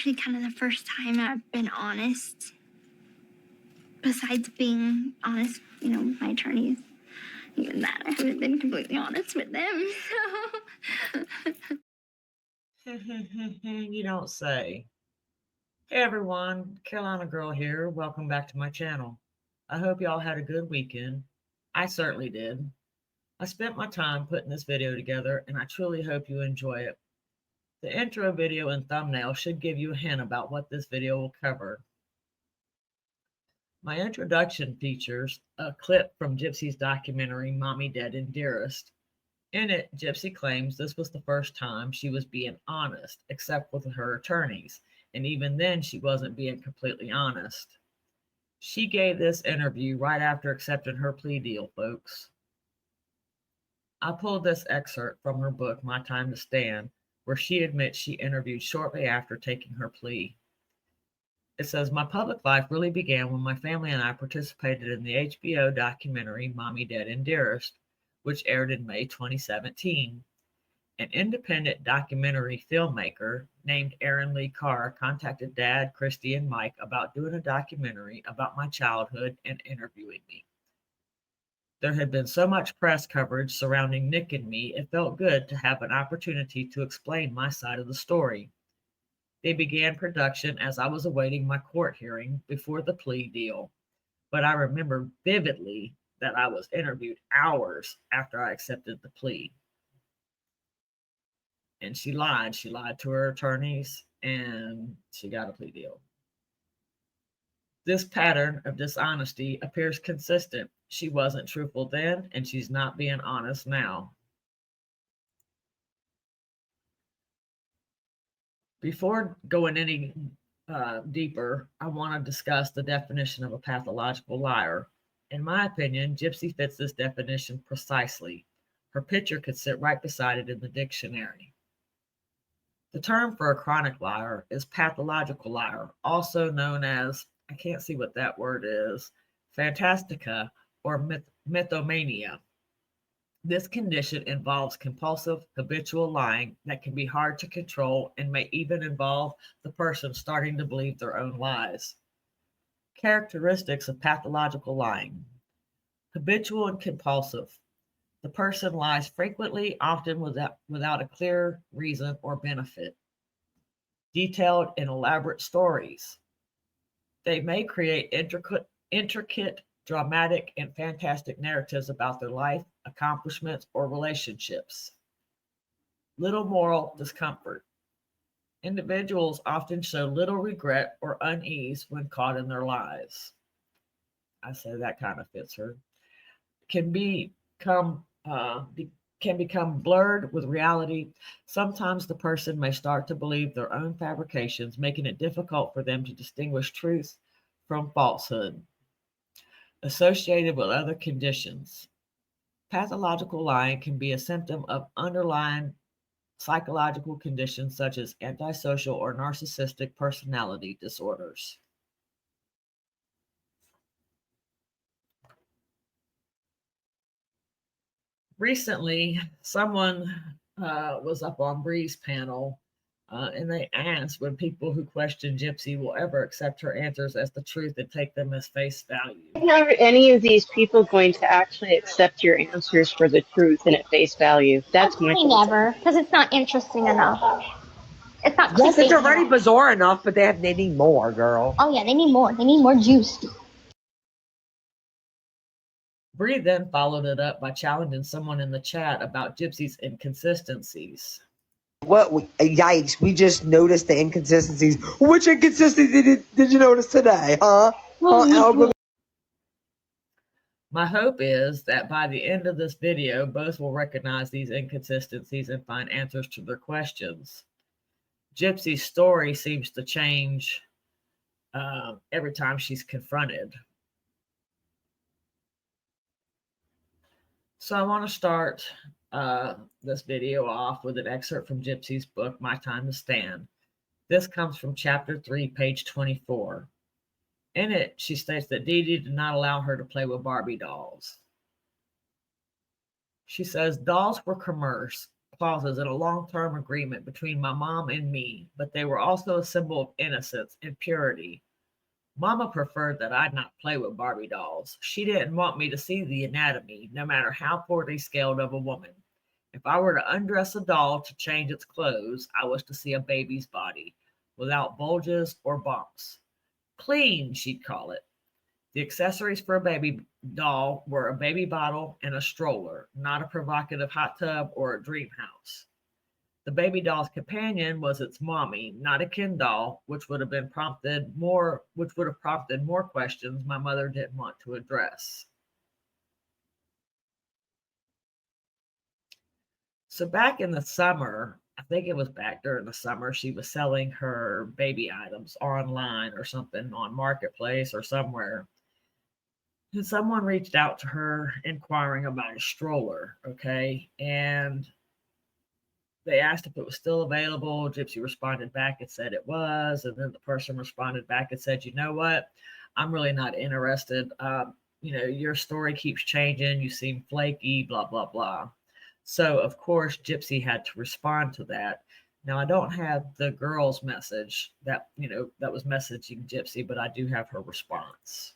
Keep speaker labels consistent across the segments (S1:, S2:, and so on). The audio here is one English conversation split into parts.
S1: actually kind of the first time I've been honest. Besides being honest, with my attorneys. Even that, I haven't been completely honest with them.
S2: You don't say. Hey everyone, Carolina Girl here. Welcome back to my channel. I hope y'all had a good weekend. I certainly did. I spent my time putting this video together and I truly hope you enjoy it. The intro video and thumbnail should give you a hint about what this video will cover. My introduction features a clip from Gypsy's documentary, Mommy Dead and Dearest. In it, Gypsy claims this was the first time she was being honest, except with her attorneys, and even then she wasn't being completely honest. She gave this interview right after accepting her plea deal, folks. I pulled this excerpt from her book, My Time to Stand, where she admits she interviewed shortly after taking her plea. It says, my public life really began when my family and I participated in the HBO documentary Mommy Dead and Dearest, which aired in May 2017. An independent documentary filmmaker named Aaron Lee Carr contacted Dad, Christy, and Mike about doing a documentary about my childhood and interviewing me. There had been so much press coverage surrounding Nick and me, it felt good to have an opportunity to explain my side of the story. They began production as I was awaiting my court hearing before the plea deal, but I remember vividly that I was interviewed hours after I accepted the plea. And she lied. She lied to her attorneys and she got a plea deal. This pattern of dishonesty appears consistent. She wasn't truthful then, and she's not being honest now. Before going any deeper, I want to discuss the definition of a pathological liar. In my opinion, Gypsy fits this definition precisely. Her picture could sit right beside it in the dictionary. The term for a chronic liar is pathological liar, also known as, I can't see what that word is, phantastica or mythomania. This condition involves compulsive, habitual lying that can be hard to control and may even involve the person starting to believe their own lies. Characteristics of pathological lying: habitual and compulsive. The person lies frequently, often without a clear reason or benefit. Detailed and elaborate stories. They may create intricate, dramatic, and fantastic narratives about their life, accomplishments, or relationships. Little moral discomfort. Individuals often show little regret or unease when caught in their lies. I say that kind of fits her. Can become blurred with reality. Sometimes the person may start to believe their own fabrications, making it difficult for them to distinguish truth from falsehood. Associated with other conditions. Pathological lying can be a symptom of underlying psychological conditions such as antisocial or narcissistic personality disorders. Recently, someone was up on Bree's panel and they asked when people who question Gypsy will ever accept her answers as the truth and take them as face value.
S3: Are any of these people going to actually accept your answers for the truth and at face value? That's my
S1: Probably never, because it's not interesting enough. It's not
S4: Yes, it's
S1: clickbait
S4: already
S1: enough.
S4: bizarre enough, but they need more, girl.
S1: Oh yeah, they need more. They need more juice.
S2: Bree then followed it up by challenging someone in the chat about Gypsy's inconsistencies.
S4: Yikes, we just noticed the inconsistencies. Which inconsistency did you notice today, huh?
S2: My hope is that by the end of this video, both will recognize these inconsistencies and find answers to their questions. Gypsy's story seems to change every time she's confronted. So I want to start this video off with an excerpt from Gypsy's book, My Time to Stand. This comes from chapter 3, page 24. In it, she states that Dee Dee did not allow her to play with Barbie dolls. She says dolls were clauses in a long-term agreement between my mom and me, but they were also a symbol of innocence and purity. Mama preferred that I not play with Barbie dolls. She didn't want me to see the anatomy, no matter how poorly scaled, of a woman. If I were to undress a doll to change its clothes, I was to see a baby's body, without bulges or bumps. Clean, she'd call it. The accessories for a baby doll were a baby bottle and a stroller, not a provocative hot tub or a dream house. The baby doll's companion was its mommy, not a Ken doll, which would have prompted more questions my mother didn't want to address. So back in the summer, I think it was back during the summer, she was selling her baby items online or something on Marketplace or somewhere. And someone reached out to her inquiring about a stroller, okay? And they asked if it was still available. Gypsy responded back and said it was. And then the person responded back and said, you know what? I'm really not interested. Your story keeps changing. You seem flaky, blah, blah, blah. So, of course, Gypsy had to respond to that. Now, I don't have the girl's message that was messaging Gypsy, but I do have her response.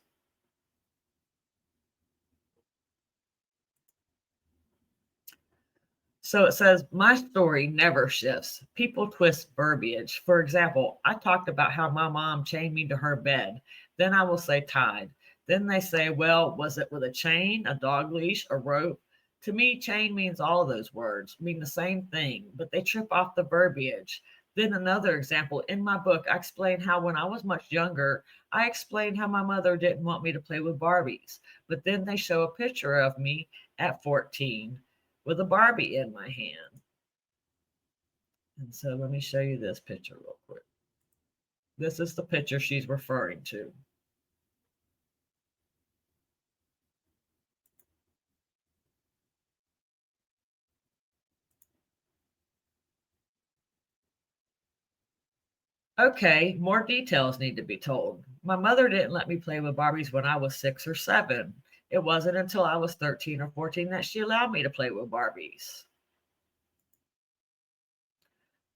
S2: So it says, my story never shifts. People twist verbiage. For example, I talked about how my mom chained me to her bed. Then I will say tied. Then they say, well, was it with a chain, a dog leash, a rope? To me, chain means all of those words, mean the same thing, but they trip off the verbiage. Then another example, in my book, I explain how when I was much younger, I explained how my mother didn't want me to play with Barbies. But then they show a picture of me at 14 with a Barbie in my hand. And so let me show you this picture real quick. This is the picture she's referring to. Okay, more details need to be told. My mother didn't let me play with Barbies when I was 6 or 7. It wasn't until I was 13 or 14 that she allowed me to play with Barbies.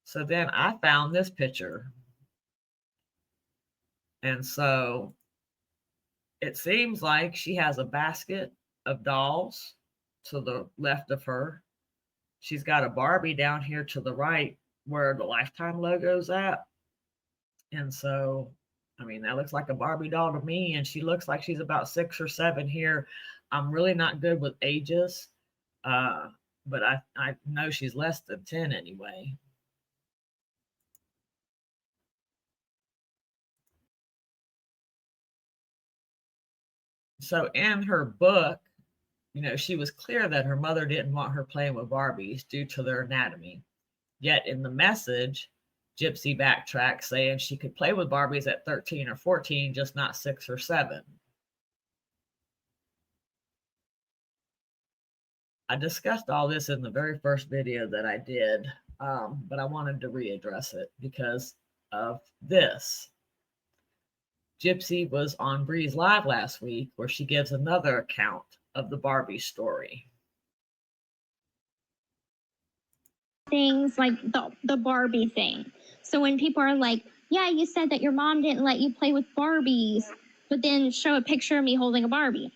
S2: So then I found this picture. And so it seems like she has a basket of dolls to the left of her. She's got a Barbie down here to the right where the Lifetime logo's at. And so, I mean, that looks like a Barbie doll to me. And she looks like she's about 6 or 7 here. I'm really not good with ages, but I know she's less than 10 anyway. So in her book, she was clear that her mother didn't want her playing with Barbies due to their anatomy. Yet in the message, Gypsy backtracks saying she could play with Barbies at 13 or 14, just not 6 or 7. I discussed all this in the very first video that I did, but I wanted to readdress it because of this. Gypsy was on Bree's Live last week where she gives another account of the Barbie story.
S1: Things like the Barbie thing. So when people are like, yeah, you said that your mom didn't let you play with Barbies, but then show a picture of me holding a Barbie.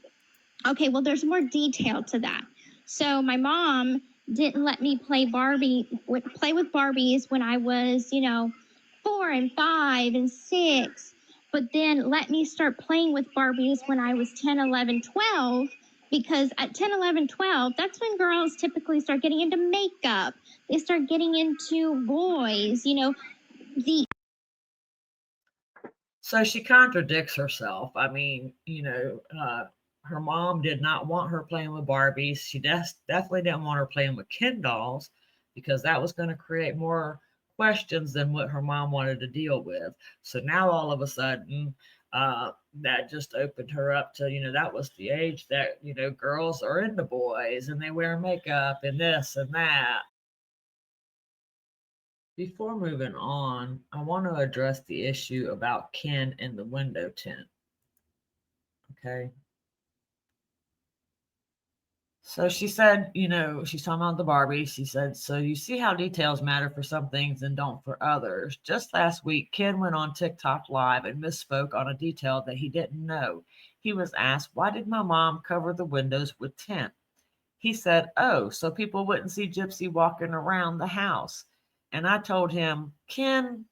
S1: Okay, well, there's more detail to that. So my mom didn't let me play with Barbies when I was, 4 and 5 and 6, but then let me start playing with Barbies when I was 10, 11, 12, because at 10, 11, 12, that's when girls typically start getting into makeup. They start getting into boys,
S2: So she contradicts herself. I mean, her mom did not want her playing with Barbies. She definitely didn't want her playing with Ken dolls because that was going to create more questions than what her mom wanted to deal with. So now all of a sudden, that just opened her up to, that was the age that, girls are into boys and they wear makeup and this and that. Before moving on, I want to address the issue about Ken and the window tint. Okay. So she said, she's talking about the Barbie. She said, so you see how details matter for some things and don't for others. Just last week, Ken went on TikTok Live and misspoke on a detail that he didn't know. He was asked, why did my mom cover the windows with tint? He said, oh, so people wouldn't see Gypsy walking around the house. And I told him, Ken,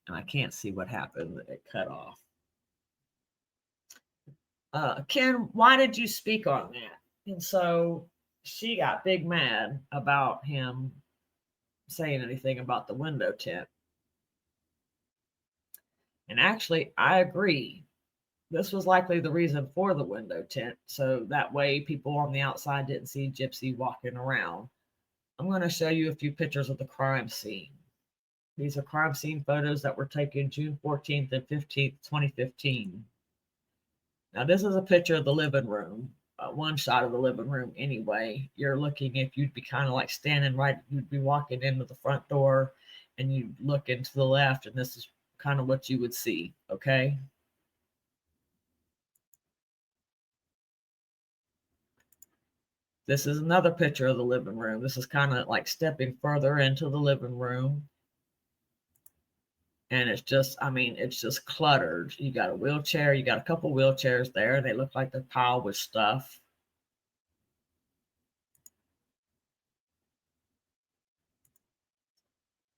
S2: and I can't see what happened. It cut off. Ken, why did you speak on that? And so she got big mad about him saying anything about the window tint. And actually, I agree. This was likely the reason for the window tint. So that way people on the outside didn't see Gypsy walking around. I'm going to show you a few pictures of the crime scene. These are crime scene photos that were taken June 14th and 15th, 2015. Now, this is a picture of the living room, one shot of the living room anyway. You're looking, if you'd be kind of like standing right, you'd be walking into the front door and you look into the left, and this is kind of what you would see, okay? This is another picture of the living room. This is kind of like stepping further into the living room. And it's just, it's just cluttered. You got a wheelchair, you got a couple wheelchairs there. They look like they're piled with stuff.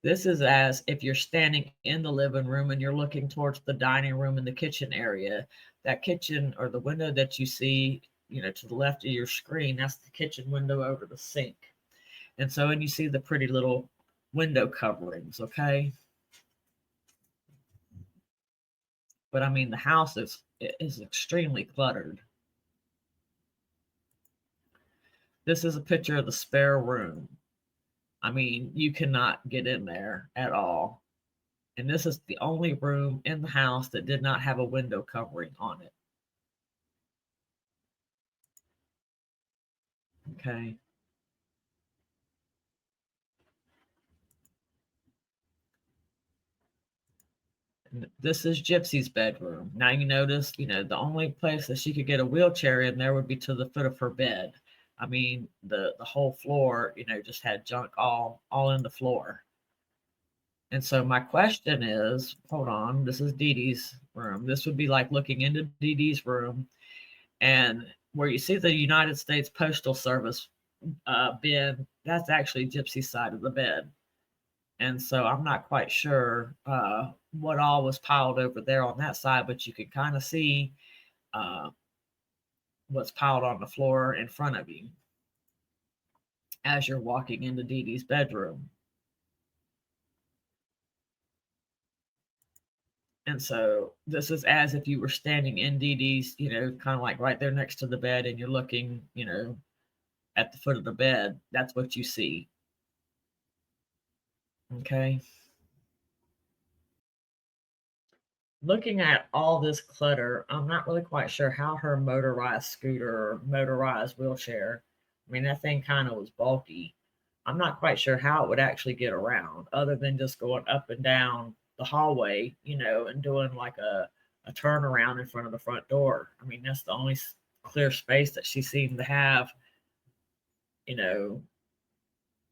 S2: This is as if you're standing in the living room and you're looking towards the dining room and the kitchen area. That kitchen or the window that you see, to the left of your screen, that's the kitchen window over the sink. And so, and you see the pretty little window coverings, okay? But the house is extremely cluttered. This is a picture of the spare room. You cannot get in there at all. And this is the only room in the house that did not have a window covering on it. Okay. And this is Gypsy's bedroom. Now you notice, the only place that she could get a wheelchair in there would be to the foot of her bed. The whole floor, just had junk all in the floor. And so my question is, hold on, this is Dee Dee's room. This would be like looking into Dee Dee's room, and where you see the United States Postal Service bin, that's actually Gypsy's side of the bed. And so I'm not quite sure what all was piled over there on that side, but you can kind of see what's piled on the floor in front of you as you're walking into Dee Dee's bedroom. And so this is as if you were standing in Dee Dee's, kind of like right there next to the bed, and you're looking, at the foot of the bed. That's what you see. Okay. Looking at all this clutter, I'm not really quite sure how her motorized scooter or motorized wheelchair, that thing kind of was bulky. I'm not quite sure how it would actually get around other than just going up and down the hallway, and doing like a turnaround in front of the front door. That's the only clear space that she seemed to have,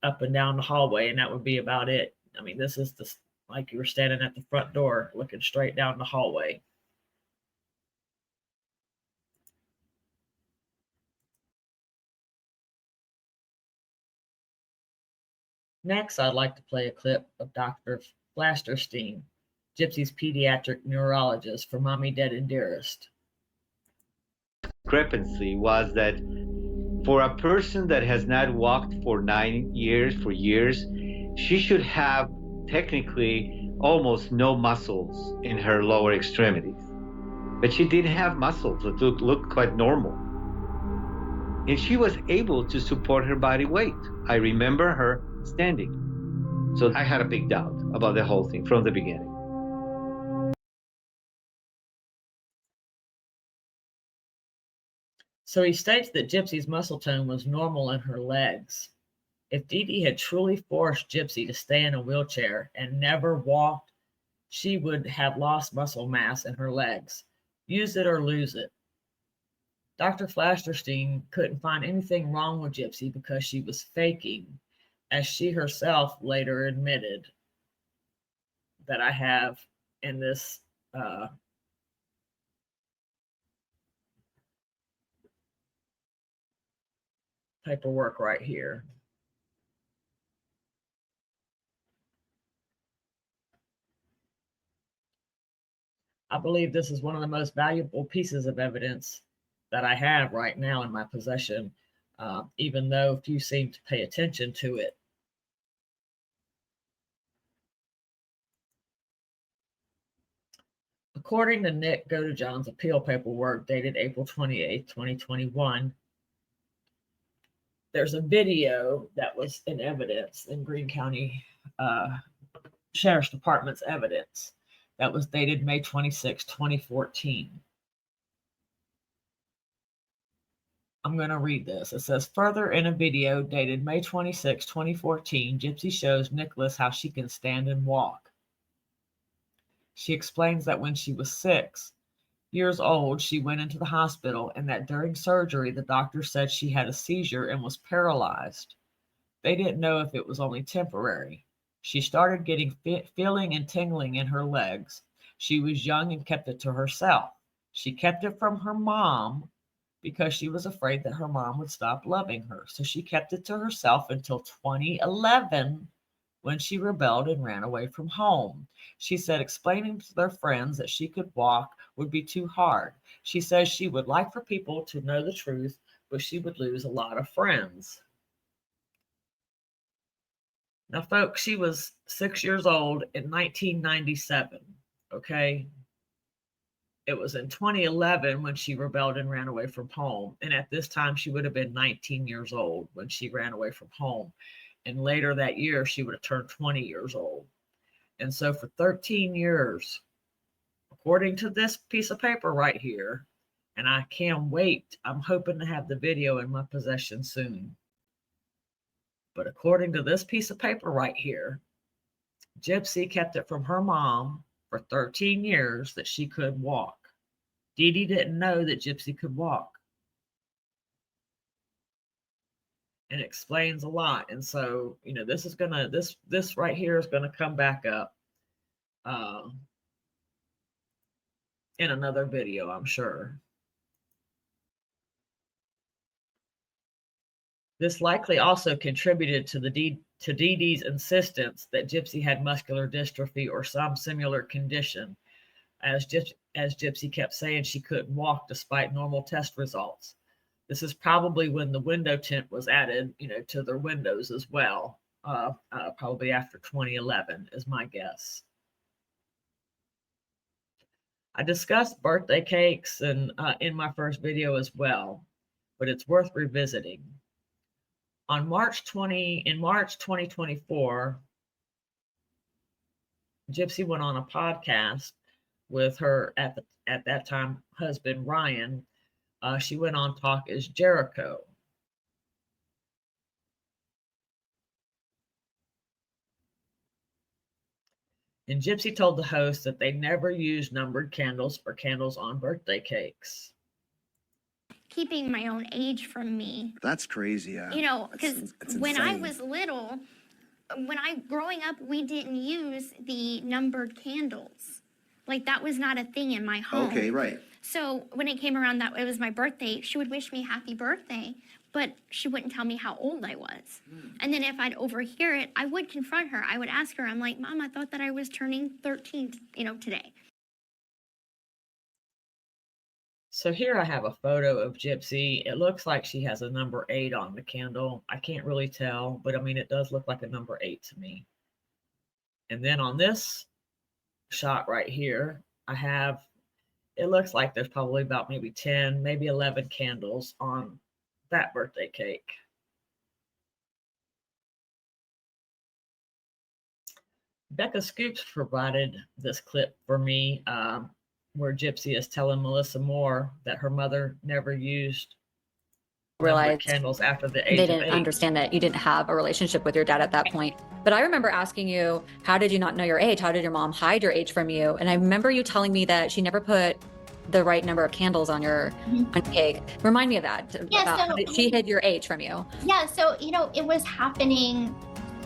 S2: up and down the hallway, and that would be about it. This is just like you were standing at the front door looking straight down the hallway. Next, I'd like to play a clip of Dr. Flasterstein, Gypsy's pediatric neurologist for Mommy Dead and Dearest.
S5: Discrepancy was that for a person that has not walked for 9 years, for years, she should have technically almost no muscles in her lower extremities. But she didn't have muscles that looked quite normal. And she was able to support her body weight. I remember her standing. So I had a big doubt about the whole thing from the beginning.
S2: So he states that Gypsy's muscle tone was normal in her legs. If Dee Dee had truly forced Gypsy to stay in a wheelchair and never walked, she would have lost muscle mass in her legs. Use it or lose it. Dr. Flasterstein couldn't find anything wrong with Gypsy because she was faking, as she herself later admitted that I have in this paperwork right here. I believe this is one of the most valuable pieces of evidence that I have right now in my possession, even though few seem to pay attention to it. According to Nick Godejohn's appeal paperwork dated April 28, 2021, there's a video that was in evidence in Greene County Sheriff's Department's evidence that was dated May 26, 2014. I'm going to read this. It says, further in a video dated May 26, 2014, Gypsy shows Nicholas how she can stand and walk. She explains that when she was 6 years old, she went into the hospital and that during surgery, the doctor said she had a seizure and was paralyzed. They didn't know if it was only temporary. She started getting feeling and tingling in her legs. She was young and kept it to herself. She kept it from her mom because she was afraid that her mom would stop loving her. So she kept it to herself until 2011 when she rebelled and ran away from home. She said explaining to their friends that she could walk would be too hard. She says she would like for people to know the truth, but she would lose a lot of friends. Now, folks, she was 6 years old in 1997, okay? It was in 2011 when she rebelled and ran away from home. And at this time, she would have been 19 years old when she ran away from home. And later that year, she would have turned 20 years old. And so for 13 years, according to this piece of paper right here, and I can't wait, I'm hoping to have the video in my possession soon. But according to this piece of paper right here, Gypsy kept it from her mom for 13 years that she could walk. Dee Dee didn't know that Gypsy could walk. And it explains a lot. And so, you know, this is gonna, this right here is gonna come back up in another video, I'm sure. This likely also contributed to Dee Dee's insistence that Gypsy had muscular dystrophy or some similar condition, as Gypsy kept saying she couldn't walk despite normal test results. This is probably when the window tint was added, you know, to their windows as well, probably after 2011 is my guess. I discussed birthday cakes and in my first video as well, but it's worth revisiting. In March 2024, Gypsy went on a podcast with her at that time husband Ryan. She went on Talk is Jericho. And Gypsy told the host that they never used numbered candles or candles on birthday cakes.
S1: Keeping my own age from me.
S6: That's crazy, yeah.
S1: You know, because when I
S6: insane.
S1: was little, growing up, we didn't use the numbered candles. Like, that was not a thing in my home.
S6: Okay, right.
S1: So when it came around that it was my birthday, she would wish me happy birthday, but she wouldn't tell me how old I was. And then if I'd overhear it, I would confront her. I would ask her, I'm like, Mom, I thought that I was turning 13, you know, today.
S2: So here I have a photo of Gypsy. It looks like she has a number 8 on the candle. I can't really tell, but I mean, it does look like a number 8 to me. And then on this shot right here, I have, it looks like there's probably about maybe 10, maybe 11 candles on that birthday cake. Becca Scoops provided this clip for me, where Gypsy is telling Melissa Moore that her mother never used
S7: realized
S2: candles after the age
S7: they
S2: of
S7: didn't
S2: 8.
S7: understand that you didn't have a relationship with your dad at that point. But I remember asking you, how did you not know your age? How did your mom hide your age from you? And I remember you telling me that she never put the right number of candles on your cake. Remind me of that.
S6: Yeah,
S7: About how she hid your age from you.
S6: Yeah, so it was happening.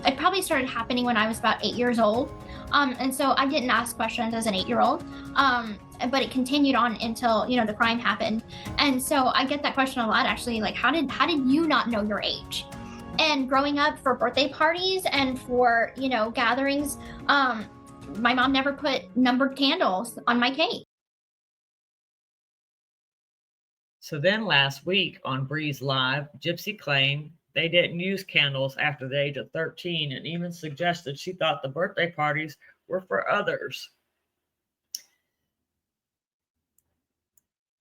S6: It probably started happening when I was about 8 years old, and so I didn't ask questions as an 8-year-old, but it continued on until the crime happened. And so I get that question a lot, actually, like how did you not know your age? And growing up, for birthday parties and for gatherings, my mom never put numbered candles on my cake.
S2: So then last week on Breeze Live, Gypsy claimed they didn't use candles after the age of 13 and even suggested she thought the birthday parties were for others.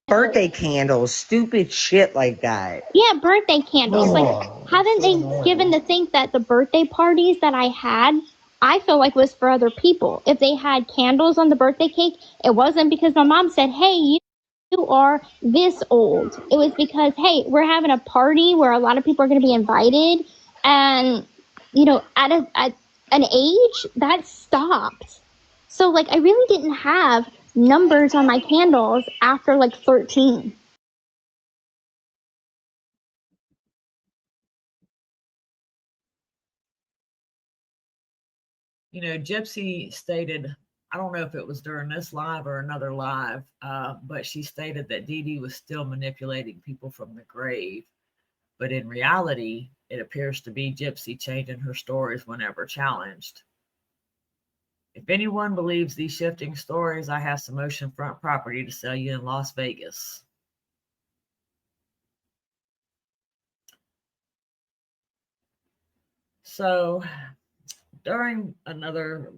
S4: Birthday candles, stupid shit like that.
S1: Yeah, birthday candles. Like, haven't they given to think that the birthday parties that I had, I feel like was for other people? If they had candles on the birthday cake, it wasn't because my mom said, hey, you are this old. It was because, hey, we're having a party where a lot of people are going to be invited. And, at an age, that stopped. So, like, I really didn't have numbers on my candles after, like, 13.
S2: Gypsy stated, I don't know if it was during this live or another live, but she stated that Dee Dee was still manipulating people from the grave. But in reality, it appears to be Gypsy changing her stories whenever challenged. If anyone believes these shifting stories, I have some oceanfront property to sell you in Las Vegas. So during another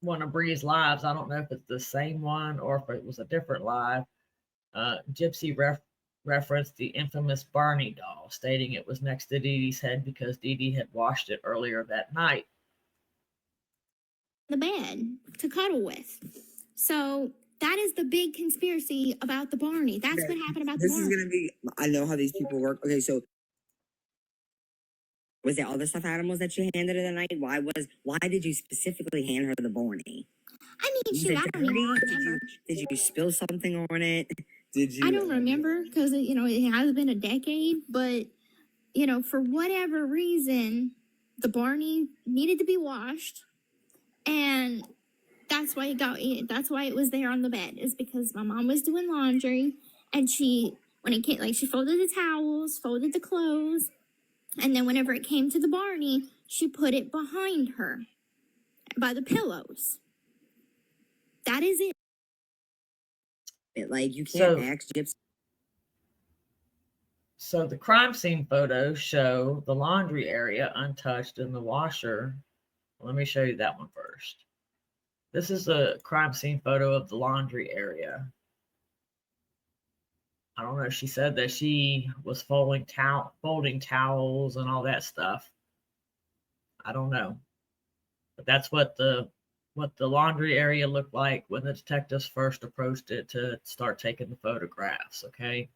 S2: one of Bree's lives, I don't know if it's the same one or if it was a different live, Gypsy referenced the infamous Barney doll, stating it was next to Dee Dee's head because Dee Dee had washed it earlier that night.
S8: The bed to cuddle with. So that is the big conspiracy about the Barney. That's what happened about the Barney.
S9: This is gonna be. I know how these people work. Okay, so was there other stuffed animals that you handed her the night? Why did you specifically hand her the Barney?
S8: I mean,
S9: Was
S8: shoot,
S9: it
S8: I don't
S9: dirty?
S8: even remember.
S9: Did you spill something on it? Did you?
S8: I don't remember because it has been a decade. But for whatever reason, the Barney needed to be washed, and that's why that's why it was there on the bed. Is because my mom was doing laundry, and she folded the towels, folded the clothes, and then whenever it came to the Barney, she put it behind her by the pillows. That is it.
S9: Like, you can't ask Gypsy.
S2: So the crime scene photos show the laundry area untouched and the washer. Let me show you that one first. This is a crime scene photo of the laundry area. I don't know. She said that she was folding towels and all that stuff. I don't know. But that's what the laundry area looked like when the detectives first approached it to start taking the photographs, okay?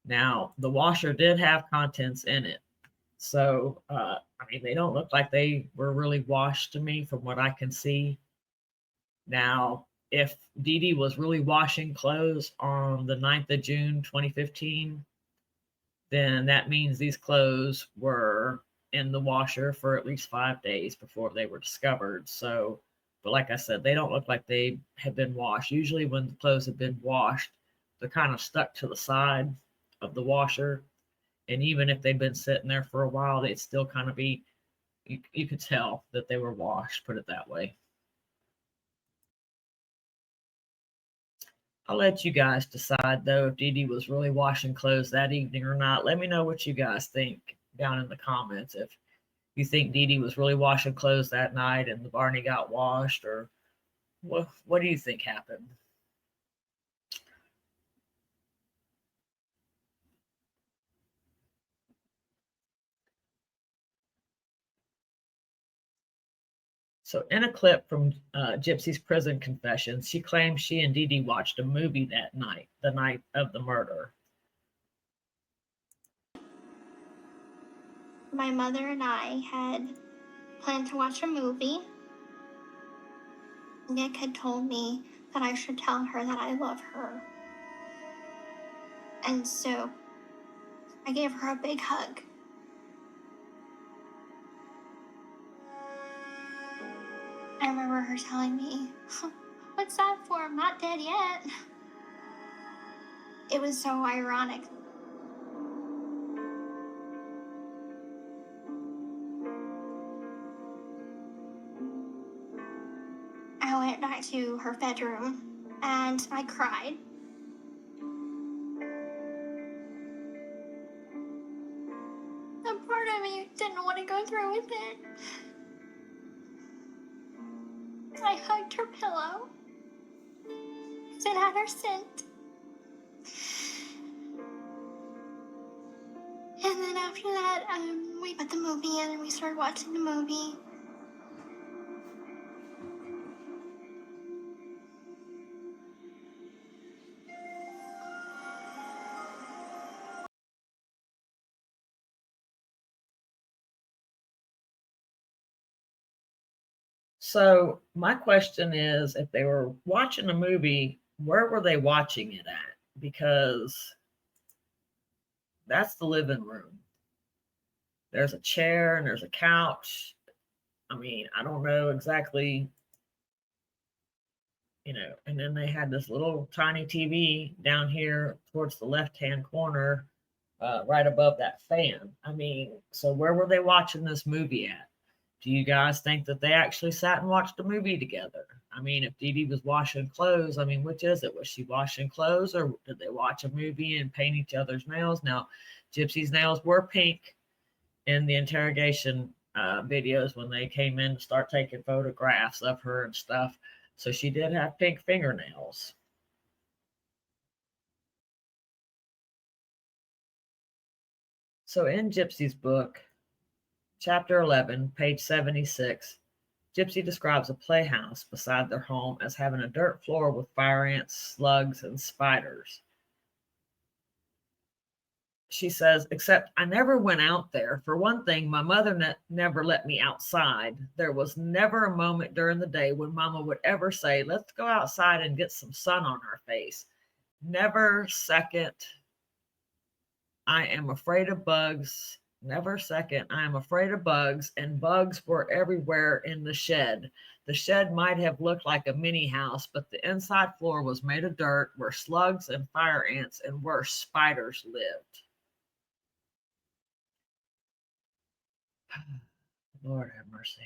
S2: Now, the washer did have contents in it. So, they don't look like they were really washed to me from what I can see. Now, if Dee Dee was really washing clothes on the 9th of June, 2015, then that means these clothes were in the washer for at least 5 days before they were discovered. So, but like I said, they don't look like they have been washed. Usually when the clothes have been washed, they're kind of stuck to the side of the washer. And even if they've been sitting there for a while, they'd still kind of be, you could tell that they were washed, put it that way. I'll let you guys decide, though, if Dee Dee was really washing clothes that evening or not. Let me know what you guys think down in the comments. If you think Dee Dee was really washing clothes that night and the Barney got washed, or what do you think happened? So in a clip from Gypsy's prison confessions, she claims she and Dee Dee watched a movie that night, the night of the murder.
S6: My mother and I had planned to watch a movie. Nick had told me that I should tell her that I love her. And so I gave her a big hug. I remember her telling me, "What's that for? I'm not dead yet." It was so ironic. I went back to her bedroom and I cried. A part of me didn't want to go through with it. I hugged her pillow. It had her scent. And then after that, we put the movie in and we started watching the movie.
S2: So my question is, if they were watching a movie, where were they watching it at? Because that's the living room. There's a chair and there's a couch. I mean, I don't know exactly, and then they had this little tiny TV down here towards the left-hand corner, right above that fan. I mean, so where were they watching this movie at? Do you guys think that they actually sat and watched a movie together? I mean, if Dee Dee was washing clothes, I mean, which is it? Was she washing clothes or did they watch a movie and paint each other's nails? Now, Gypsy's nails were pink in the interrogation videos when they came in to start taking photographs of her and stuff. So she did have pink fingernails. So in Gypsy's book, Chapter 11, page 76, Gypsy describes a playhouse beside their home as having a dirt floor with fire ants, slugs, and spiders. She says, except I never went out there. For one thing, my mother never let me outside. There was never a moment during the day when Mama would ever say, let's go outside and get some sun on our face. Never second, I am afraid of bugs. Never second, I am afraid of bugs, and bugs were everywhere in the shed. The shed might have looked like a mini house, but the inside floor was made of dirt where slugs and fire ants and worse, spiders lived. Lord have mercy.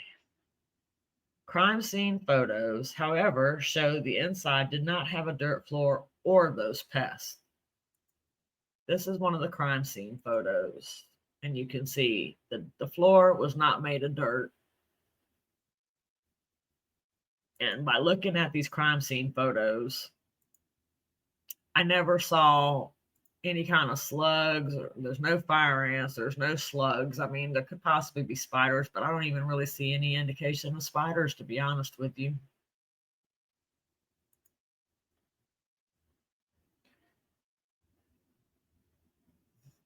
S2: Crime scene photos, however, show the inside did not have a dirt floor or those pests. This is one of the crime scene photos. And you can see that the floor was not made of dirt. And by looking at these crime scene photos, I never saw any kind of slugs. Or there's no fire ants. There's no slugs. I mean, there could possibly be spiders, but I don't even really see any indication of spiders, to be honest with you.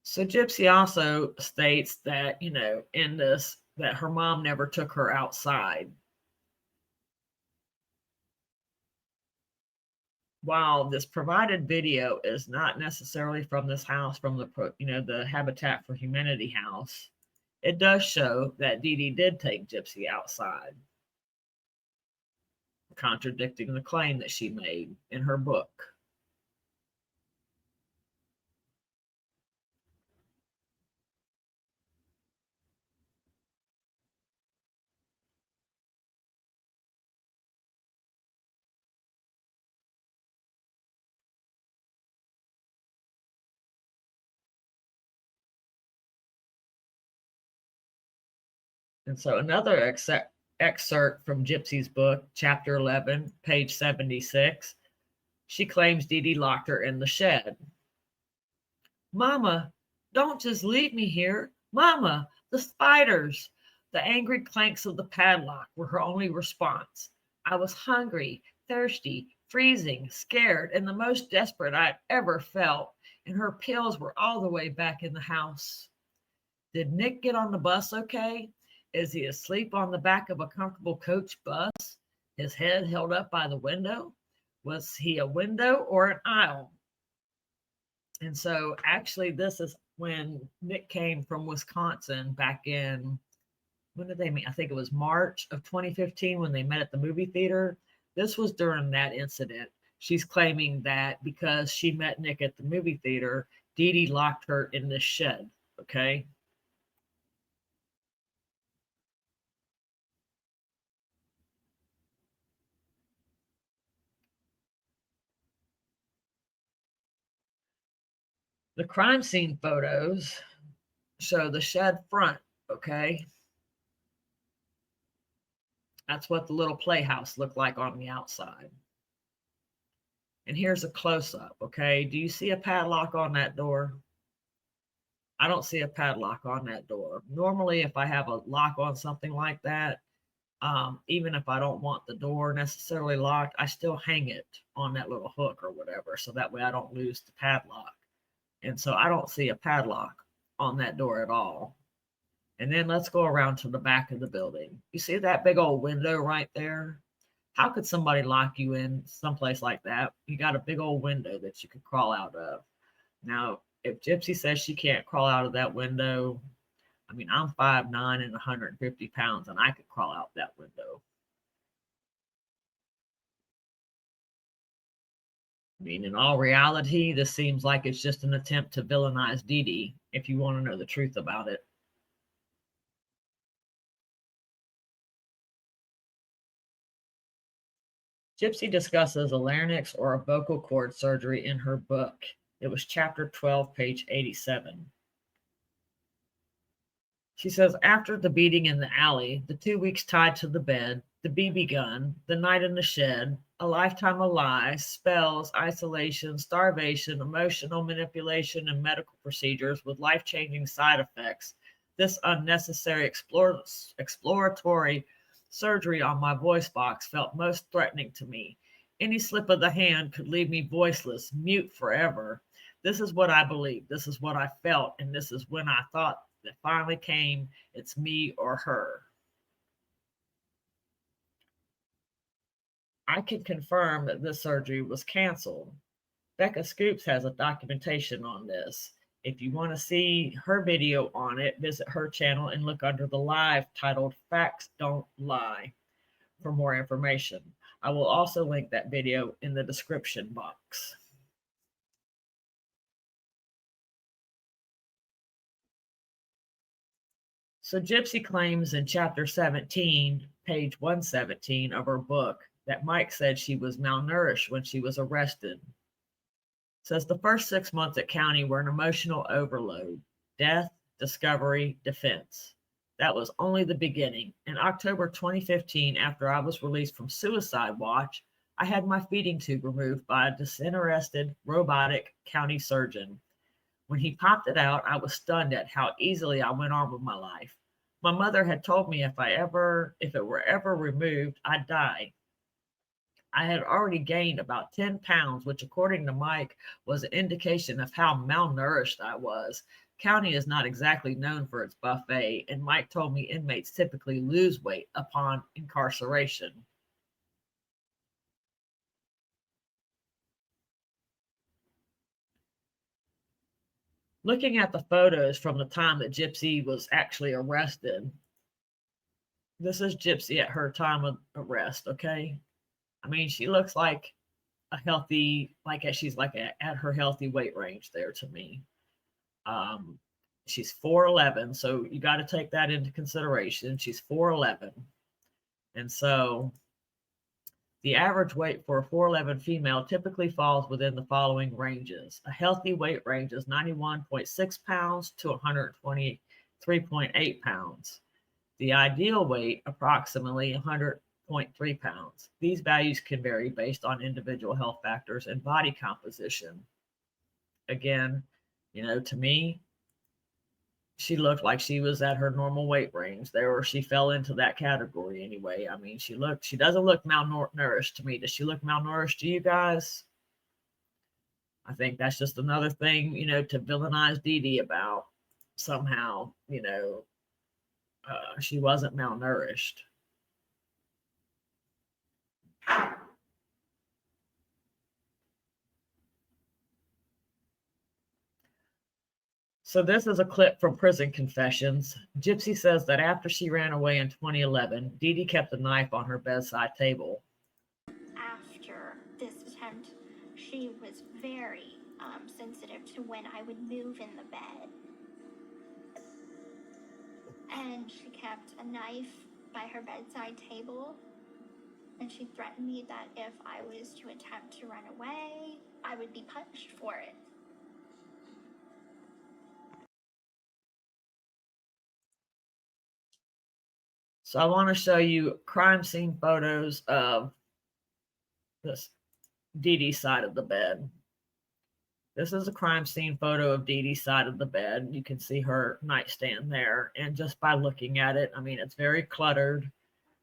S2: So Gypsy also states that, in this, that her mom never took her outside. While this provided video is not necessarily from this house, from the Habitat for Humanity house, it does show that Dee Dee did take Gypsy outside, contradicting the claim that she made in her book. And so another excerpt from Gypsy's book, Chapter 11, page 76, she claims Dee Dee locked her in the shed. Mama, don't just leave me here. Mama, the spiders. The angry clanks of the padlock were her only response. I was hungry, thirsty, freezing, scared, and the most desperate I'd ever felt, and her pills were all the way back in the house. Did Nick get on the bus okay? Is he asleep on the back of a comfortable coach bus, his head held up by the window? Was he a window or an aisle? And so actually this is when Nick came from Wisconsin back in, when did they meet? I think it was March of 2015 when they met at the movie theater. This was during that incident. She's claiming that because she met Nick at the movie theater, Dee Dee locked her in this shed. Okay. The crime scene photos show the shed front. Okay. That's what the little playhouse looked like on the outside. And here's a close up. Okay. Do you see a padlock on that door? I don't see a padlock on that door. Normally, if I have a lock on something like that, even if I don't want the door necessarily locked, I still hang it on that little hook or whatever. So that way I don't lose the padlock. And so I don't see a padlock on that door at all. And then let's go around to the back of the building. You see that big old window right there? How could somebody lock you in someplace like that? You got a big old window that you could crawl out of. Now, if Gypsy says she can't crawl out of that window, I mean, I'm 5'9" and 150 pounds, and I could crawl out that window. I mean, in all reality, this seems like it's just an attempt to villainize Dee Dee, if you want to know the truth about it. Gypsy discusses a larynx or a vocal cord surgery in her book. It was chapter 12, page 87. She says, after the beating in the alley, the 2 weeks tied to the bed, the BB gun, the night in the shed, a lifetime of lies, spells, isolation, starvation, emotional manipulation, and medical procedures with life-changing side effects, this unnecessary exploratory surgery on my voice box felt most threatening to me. Any slip of the hand could leave me voiceless, mute forever. This is what I believed. This is what I felt. And this is when I thought that finally came, it's me or her. I can confirm that this surgery was canceled. Becca Scoops has a documentation on this. If you want to see her video on it, visit her channel and look under the live titled Facts Don't Lie for more information. I will also link that video in the description box. So Gypsy claims in chapter 17, page 117 of her book, that Mike said she was malnourished when she was arrested. Says the first 6 months at county were an emotional overload: death, discovery, defense. That was only the beginning. In October 2015, after I was released from Suicide Watch, I had my feeding tube removed by a disinterested, robotic county surgeon. When he popped it out, I was stunned at how easily I went on with my life. My mother had told me if it were ever removed, I'd die. I had already gained about 10 pounds, which according to Mike was an indication of how malnourished I was. County is not exactly known for its buffet, and Mike told me inmates typically lose weight upon incarceration. Looking at the photos from the time that Gypsy was actually arrested, this is Gypsy at her time of arrest, okay? I mean, she looks like a healthy, she's at her healthy weight range there to me. She's 4'11", so you got to take that into consideration. She's 4'11". And so the average weight for a 4'11" female typically falls within the following ranges. A healthy weight range is 91.6 pounds to 123.8 pounds. The ideal weight, approximately 100.3 pounds. These values can vary based on individual health factors and body composition. Again, to me, she looked like she was at her normal weight range there, or she fell into that category anyway. I mean, she doesn't look malnourished to me. Does she look malnourished to you guys? I think that's just another thing, to villainize Dee Dee about somehow, she wasn't malnourished. So this is a clip from Prison Confessions. Gypsy says that after she ran away in 2011, Dee Dee kept a knife on her bedside table.
S6: After this attempt, she was very sensitive to when I would move in the bed. And she kept a knife by her bedside table. And she threatened me that if I was to attempt to run away, I would be punished for it.
S2: So I want to show you crime scene photos of this Dee Dee's side of the bed. This is a crime scene photo of Dee Dee's side of the bed. You can see her nightstand there. And just by looking at it, I mean, it's very cluttered,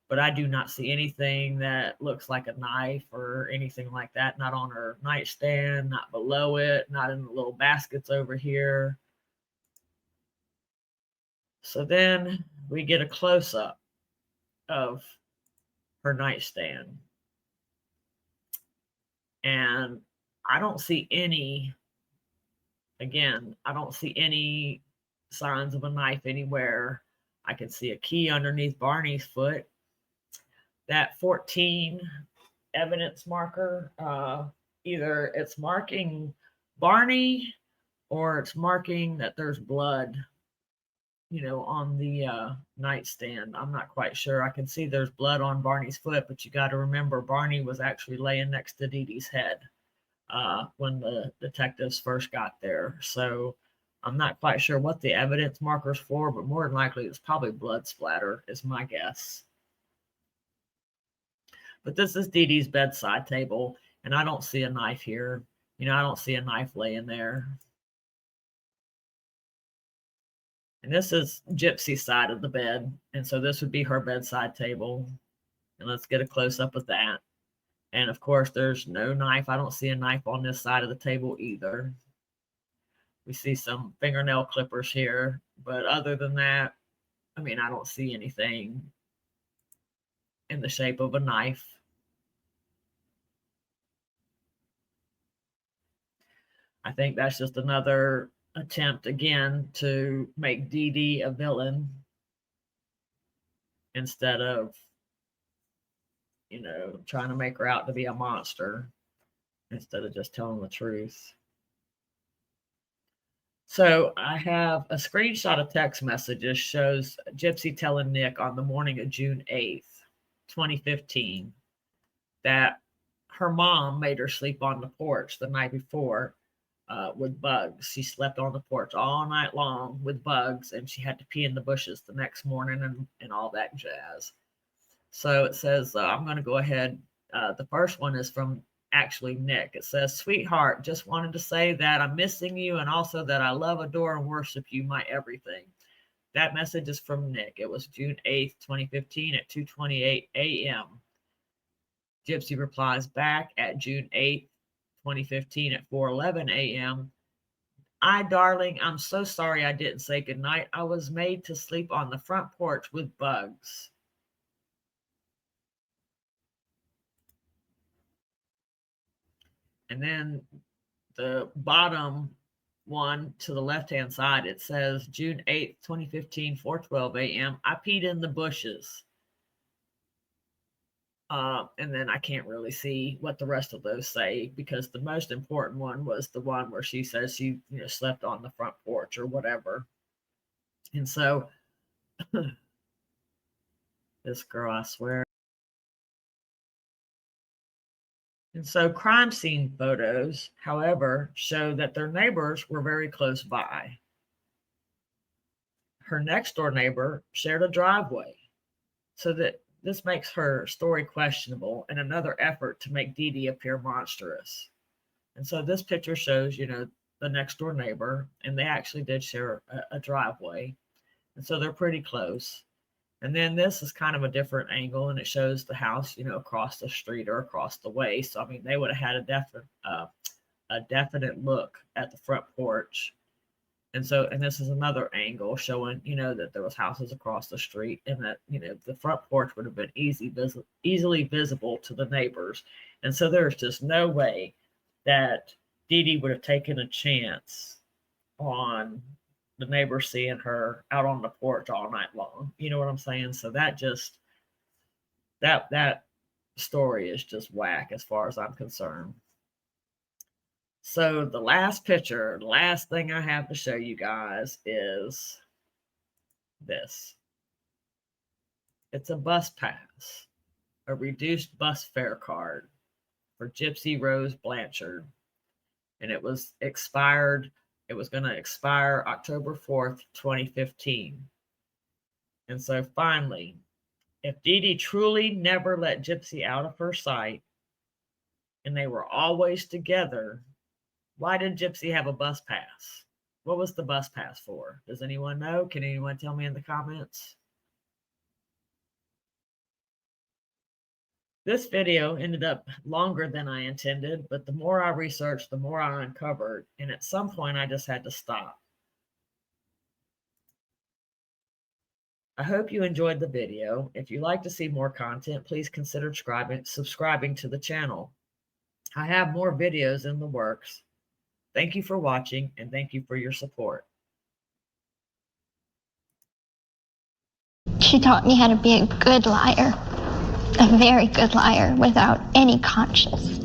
S2: but I do not see anything that looks like a knife or anything like that. Not on her nightstand, not below it, not in the little baskets over here. So then we get a close-up of her nightstand. And I don't see any, again, I don't see any signs of a knife anywhere. I can see a key underneath Barney's foot. That 14 evidence marker, either it's marking Barney or it's marking that there's blood, you know, on the nightstand. I'm not quite sure. I can see there's blood on Barney's foot, but you got to remember Barney was actually laying next to Dee Dee's head when the detectives first got there. So I'm not quite sure what the evidence marker's for, but more than likely it's probably blood splatter is my guess. But this is Dee Dee's bedside table, and I don't see a knife here. You know, I don't see a knife laying there. And this is Gypsy's side of the bed. And so this would be her bedside table. And let's get a close-up of that. And of course, there's no knife. I don't see a knife on this side of the table either. We see some fingernail clippers here. But other than that, I mean, I don't see anything in the shape of a knife. I think that's just another attempt again to make Dee Dee a villain instead of, you know, trying to make her out to be a monster instead of just telling the truth. So I have a screenshot of text messages shows Gypsy telling Nick on the morning of June 8th, 2015, that her mom made her sleep on the porch the night before with bugs. She slept on the porch all night long with bugs, and she had to pee in the bushes the next morning and all that jazz. So it says, I'm going to go ahead. The first one is from actually Nick. It says, "Sweetheart, just wanted to say that I'm missing you and also that I love, adore, and worship you, my everything." That message is from Nick. It was June 8th, 2015 at 2:28 a.m. Gypsy replies back at June 8th, 2015 at 4:11 a.m. Darling, I'm so sorry I didn't say goodnight. I was made to sleep on the front porch with bugs. And then the bottom one to the left-hand side, it says June 8th, 2015, 4:12 a.m. I peed in the bushes. And then I can't really see what the rest of those say, because the most important one was the one where she says she, you know, slept on the front porch or whatever. And so this girl, I swear. And so crime scene photos, however, show that their neighbors were very close by. Her next door neighbor shared a driveway, so that this makes her story questionable and another effort to make Dee Dee appear monstrous. And so this picture shows, you know, the next door neighbor, and they actually did share a driveway. And so they're pretty close. And then this is kind of a different angle, and it shows the house, you know, across the street or across the way. So, I mean, they would have had a definite look at the front porch. And so, and this is another angle showing, you know, that there was houses across the street, and that, you know, the front porch would have been easily visible to the neighbors. And so there's just no way that Dee Dee would have taken a chance on the neighbors seeing her out on the porch all night long. You know what I'm saying? So that just that story is just whack as far as I'm concerned. So the last picture, the last thing I have to show you guys is this. It's a bus pass, a reduced bus fare card for Gypsy Rose Blanchard. And it was expired. It was going to expire October 4th, 2015. And so finally, if Dee Dee truly never let Gypsy out of her sight and they were always together, why did Gypsy have a bus pass? What was the bus pass for? Does anyone know? Can anyone tell me in the comments? This video ended up longer than I intended, but the more I researched, the more I uncovered, and at some point I just had to stop. I hope you enjoyed the video. If you'd like to see more content, please consider subscribing to the channel. I have more videos in the works. Thank you for watching, and thank you for your support.
S10: She taught me how to be a good liar, a very good liar without any conscience.